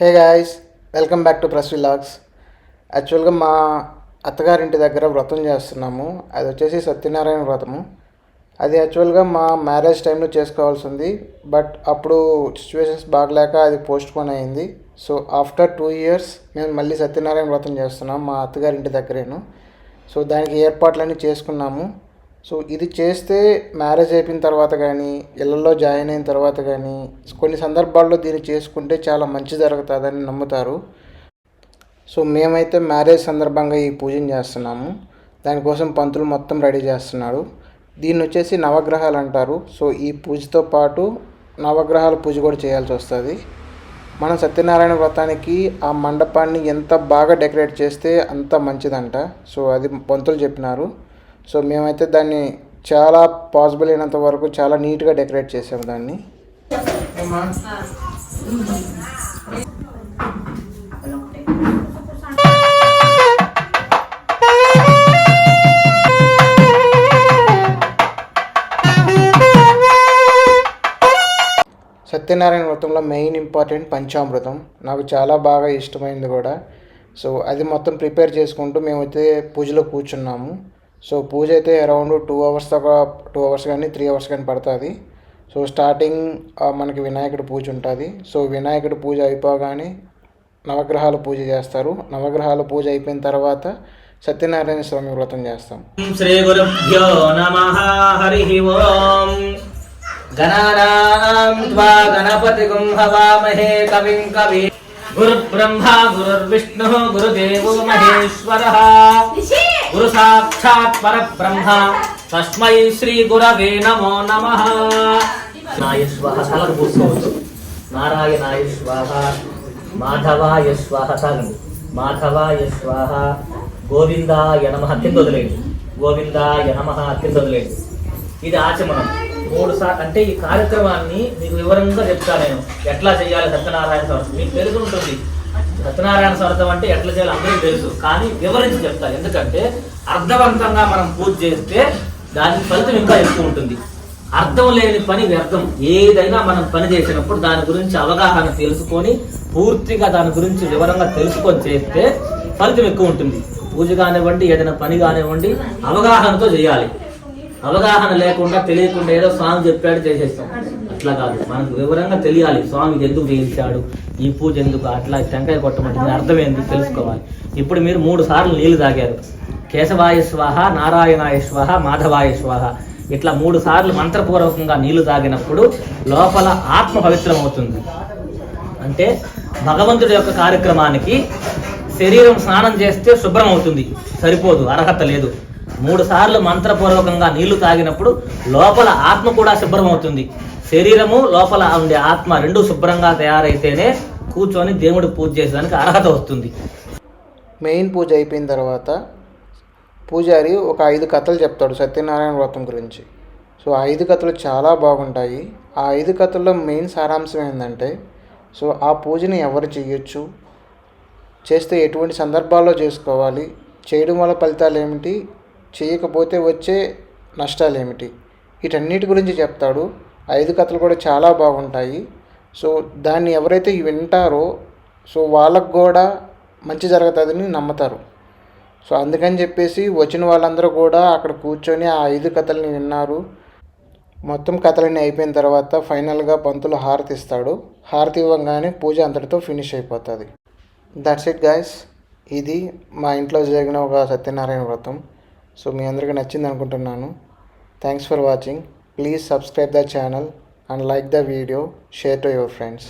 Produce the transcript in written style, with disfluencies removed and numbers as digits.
Hey guys, welcome back to press vlogs. యాక్చువల్గా మా అత్తగారింటి దగ్గర వ్రతం చేస్తున్నాము. అది వచ్చేసి సత్యనారాయణ వ్రతము. అది యాక్చువల్గా మా మ్యారేజ్ టైంలో చేసుకోవాల్సి ఉంది. బట్ అప్పుడు సిచ్యువేషన్స్ బాగలేక అది పోస్ట్ పోన్ అయింది. సో ఆఫ్టర్ 2 years మేము మళ్ళీ సత్యనారాయణ వ్రతం చేస్తున్నాం మా అత్తగారింటి దగ్గరేను. సో దానికి ఏర్పాట్లన్నీ చేసుకున్నాము. సో ఇది చేస్తే మ్యారేజ్ అయిపోయిన తర్వాత కానీ ఇళ్ళల్లో జాయిన్ అయిన తర్వాత కానీ కొన్ని సందర్భాల్లో దీన్ని చేసుకుంటే చాలా మంచి జరుగుతుందని నమ్ముతారు. సో మేమైతే మ్యారేజ్ సందర్భంగా ఈ పూజను చేస్తున్నాము. దానికోసం పంతులు మొత్తం రెడీ చేస్తున్నాడు. దీన్ని వచ్చేసి నవగ్రహాలు అంటారు. సో ఈ పూజతో పాటు నవగ్రహాల పూజ కూడా చేయాల్సి వస్తుంది. మనం సత్యనారాయణ వ్రతానికి ఆ మండపాన్ని ఎంత బాగా డెకరేట్ చేస్తే అంత మంచిదంట. సో అది పంతులు చెప్పినారు. సో మేమైతే దాన్ని చాలా పాసిబుల్ అయినంత వరకు చాలా నీట్గా డెకరేట్ చేసాము దాన్ని. సత్యనారాయణ వ్రతంలో మెయిన్ ఇంపార్టెంట్ పంచామృతం. నాకు చాలా బాగా ఇష్టమైంది కూడా. సో అది మొత్తం ప్రిపేర్ చేసుకుంటూ మేమైతే పూజలో కూర్చున్నాము. సో పూజ అయితే అరౌండ్ 2 hours దాకా 2 hours కానీ 3 hours కానీ పడుతుంది. సో స్టార్టింగ్ మనకి వినాయకుడి పూజ ఉంటుంది. సో వినాయకుడి పూజ అయిపోగానే నవగ్రహాల పూజ చేస్తారు. నవగ్రహాల పూజ అయిపోయిన తర్వాత సత్యనారాయణ స్వామి వ్రతం చేస్తాం. శ్రీ గురుభ్యో నమః. హరి ఓం. గణానాం త్వా గణపతిగం హవామహే కవిం కవి. గురు బ్రహ్మ గురుర్విష్ణు గురుదేవో మహేశ్వరః. గురు సాక్షాత్ పరబ్రహ్మ తస్మై శ్రీ గురవే నమో నమః. నాయ స్వాహ సలగ పూసుకోవచ్చు. నారాయణాయ స్వాహ, మాధవాయ స్వాహ సలగ, మాధవాయ స్వాహ, గోవిందాయ నమః కింద వదిలేండి, గోవిందాయ నమః కింద వదిలేండి. ఇది ఆచమనం 3 సార్లు. అంటే ఈ కార్యక్రమాన్ని మీకు వివరంగా చెప్తాను నేను, ఎట్లా చేయాలి సత్యనారాయణ వ్రతం. మీకు తెలిసి ఉంటుంది సత్యనారాయణ వ్రతం అంటే ఎట్లా చేయాలి అందరికీ తెలుసు, కానీ వివరించి చెప్తాను. ఎందుకంటే అర్థవంతంగా మనం పూజ చేస్తే దానికి ఫలితం ఇంకా ఎక్కువ ఉంటుంది. అర్థం లేని పని వ్యర్థం. ఏదైనా మనం పని చేసినప్పుడు దాని గురించి అవగాహన తెలుసుకొని పూర్తిగా దాని గురించి వివరంగా తెలుసుకొని చేస్తే ఫలితం ఎక్కువ ఉంటుంది. పూజ కానివ్వండి, ఏదైనా పని కానివ్వండి, అవగాహనతో చేయాలి. అవగాహన లేకుండా తెలియకుండా ఏదో స్వామి చెప్పాడు చేసేస్తాం. అట్లా కాదు, మనకు వివరంగా తెలియాలి. స్వామి ఎందుకు చేయించాడు, ఈ పూజ ఎందుకు, అట్లా టెంకాయ కొట్టమంటే అర్థం ఏంది తెలుసుకోవాలి. ఇప్పుడు మీరు 3 సార్లు నీళ్లు తాగారు. కేశవాయ స్వాహ, నారాయణాయ స్వాహ, మాధవాయ స్వాహ, ఇట్లా 3 సార్లు మంత్రపూర్వకంగా నీళ్లు తాగినప్పుడు లోపల ఆత్మ పవిత్రం అవుతుంది. అంటే భగవంతుడి యొక్క కార్యక్రమానికి శరీరం స్నానం చేస్తే శుభ్రం అవుతుంది, సరిపోదు, అర్హత లేదు. 3 సార్లు మంత్రపూర్వకంగా నీళ్లు తాగినప్పుడు లోపల ఆత్మ కూడా శుభ్రం అవుతుంది. శరీరము లోపల ఉండే ఆత్మ 2 శుభ్రంగా తయారైతేనే కూర్చొని దేవుడు పూజ చేసేదానికి అర్హత వస్తుంది. మెయిన్ పూజ అయిపోయిన తర్వాత పూజారి ఒక 5 కథలు చెప్తాడు సత్యనారాయణ వ్రతం గురించి. సో ఆ 5 కథలు చాలా బాగుంటాయి. ఆ 5 కథల్లో మెయిన్ సారాంశం ఏంటంటే, సో ఆ పూజని ఎవరు చేయొచ్చు, చేస్తే ఎటువంటి సందర్భాల్లో చేసుకోవాలి, చేయడం వల్ల ఫలితాలు ఏమిటి, చేయకపోతే వచ్చే నష్టాలు ఏమిటి, వీటన్నిటి గురించి చెప్తాడు. 5 కథలు కూడా చాలా బాగుంటాయి. సో దాన్ని ఎవరైతే వింటారో సో వాళ్ళకు కూడా మంచి జరుగుతుందని నమ్ముతారు. సో అందుకని చెప్పేసి వచ్చిన వాళ్ళందరూ కూడా అక్కడ కూర్చొని ఆ 5 కథలని విన్నారు. మొత్తం కథలన్నీ అయిపోయిన తర్వాత ఫైనల్గా పంతులు హారతి ఇస్తాడు. హారతి ఇవ్వగానే పూజ అంతటితో ఫినిష్ అయిపోతుంది. That's it guys. ఇది మా ఇంట్లో జరిగిన ఒక సత్యనారాయణ వ్రతం. సో మీ అందరికీ నచ్చింది అనుకుంటున్నాను. Thanks for watching. Please subscribe the channel and like the video, share to your friends.